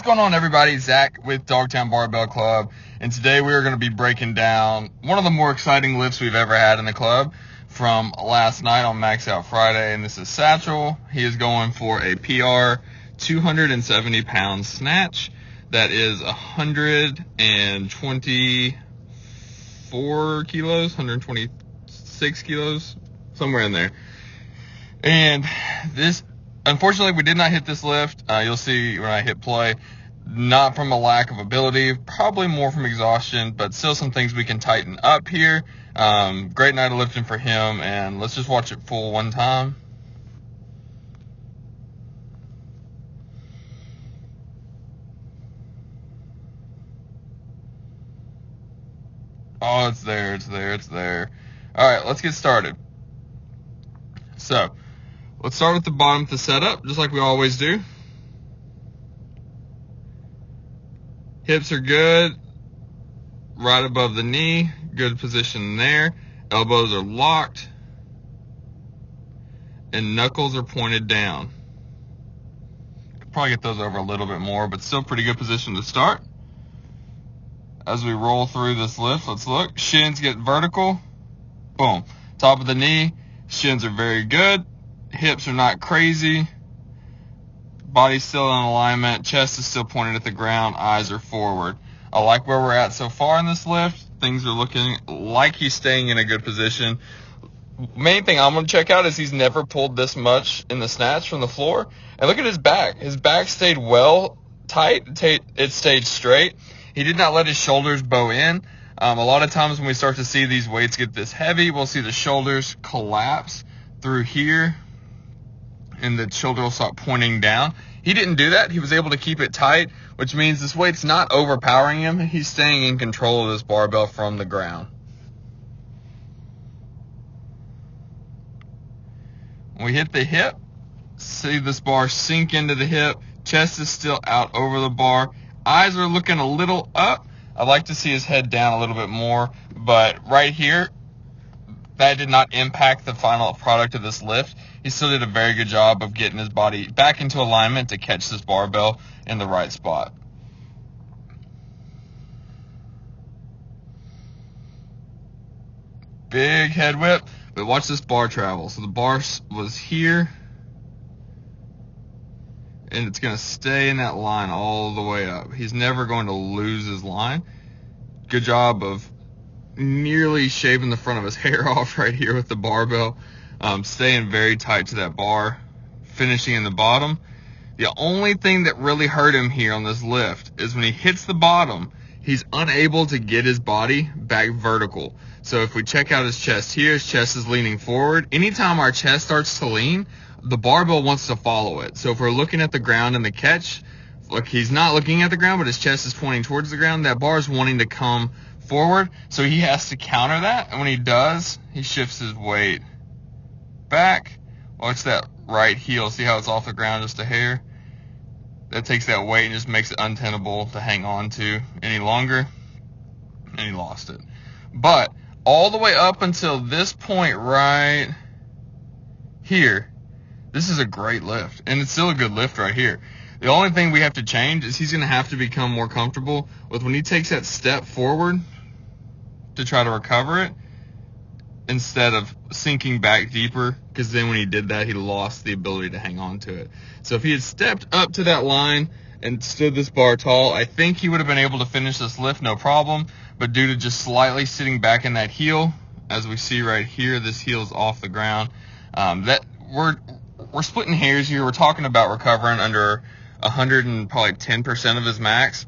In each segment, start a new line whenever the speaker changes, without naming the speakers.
going on, everybody? Zach with Dogtown Barbell Club, and today we are going to be breaking down one of the more exciting lifts we've ever had in the club from last night on Max Out Friday, and this is Satchel. He is going for a PR 270-pound snatch. That is 124 kilos, 126 kilos, somewhere in there. And this, unfortunately, we did not hit this lift. You'll see when I hit play, not from a lack of ability, probably more from exhaustion, but still some things we can tighten up here. Great night of lifting for him, and let's just watch it full one time. Oh, it's there, it's there, it's there. All right, let's get started. So, let's start with the bottom of the setup, just like we always do. Hips are good, right above the knee, good position there. Elbows are locked, and knuckles are pointed down. Could probably get those over a little bit more, but still pretty good position to start. As we roll through this lift, let's look. Shins get vertical. Boom. Top of the knee. Shins are very good. Hips are not crazy. Body's still in alignment. Chest is still pointed at the ground. Eyes are forward. I like where we're at so far in this lift. Things are looking like he's staying in a good position. Main thing I'm going to check out is he's never pulled this much in the snatch from the floor. And look at his back. His back stayed well tight. It stayed straight. He did not let his shoulders bow in. A lot of times when we start to see these weights get this heavy, we'll see the shoulders collapse through here, and the shoulder will start pointing down. He didn't do that. He was able to keep it tight, which means this weight's not overpowering him. He's staying in control of this barbell from the ground. When we hit the hip, see this bar sink into the hip. Chest is still out over the bar. Eyes are looking a little up. I'd like to see his head down a little bit more, but right here, that did not impact the final product of this lift. He still did a very good job of getting his body back into alignment to catch this barbell in the right spot. Big head whip, but watch this bar travel. So the bar was here, and it's going to stay in that line all the way up. He's never going to lose his line. Good job of nearly shaving the front of his hair off right here with the barbell. Staying very tight to that bar, finishing in the bottom. The only thing that really hurt him here on this lift is when he hits the bottom, he's unable to get his body back vertical. So if we check out his chest here, his chest is leaning forward. Anytime our chest starts to lean, the barbell wants to follow it. So if we're looking at the ground in the catch, look, he's not looking at the ground, but his chest is pointing towards the ground. That bar is wanting to come forward, so he has to counter that. And when he does, he shifts his weight back. Watch that right heel. See how it's off the ground just a hair? That takes that weight and just makes it untenable to hang on to any longer. And he lost it. But all the way up until this point right here, this is a great lift, and it's still a good lift right here. The only thing we have to change is he's going to have to become more comfortable with when he takes that step forward to try to recover it instead of sinking back deeper, because then when he did that, he lost the ability to hang on to it. So if he had stepped up to that line and stood this bar tall, I think he would have been able to finish this lift no problem, but due to just slightly sitting back in that heel, as we see right here, this heel is off the ground. We're splitting hairs here. We're talking about recovering under 110% of his max.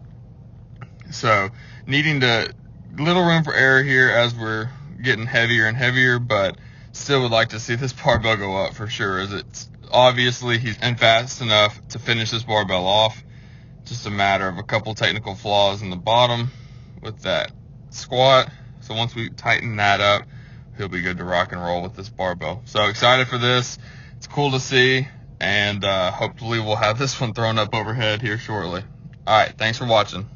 So needing little room for error here as we're getting heavier and heavier, but still would like to see this barbell go up for sure, as it's obviously he's fast enough to finish this barbell off. Just a matter of a couple technical flaws in the bottom with that squat. So once we tighten that up, he'll be good to rock and roll with this barbell. So excited for this. It's cool to see, and hopefully we'll have this one thrown up overhead here shortly. All right, thanks for watching.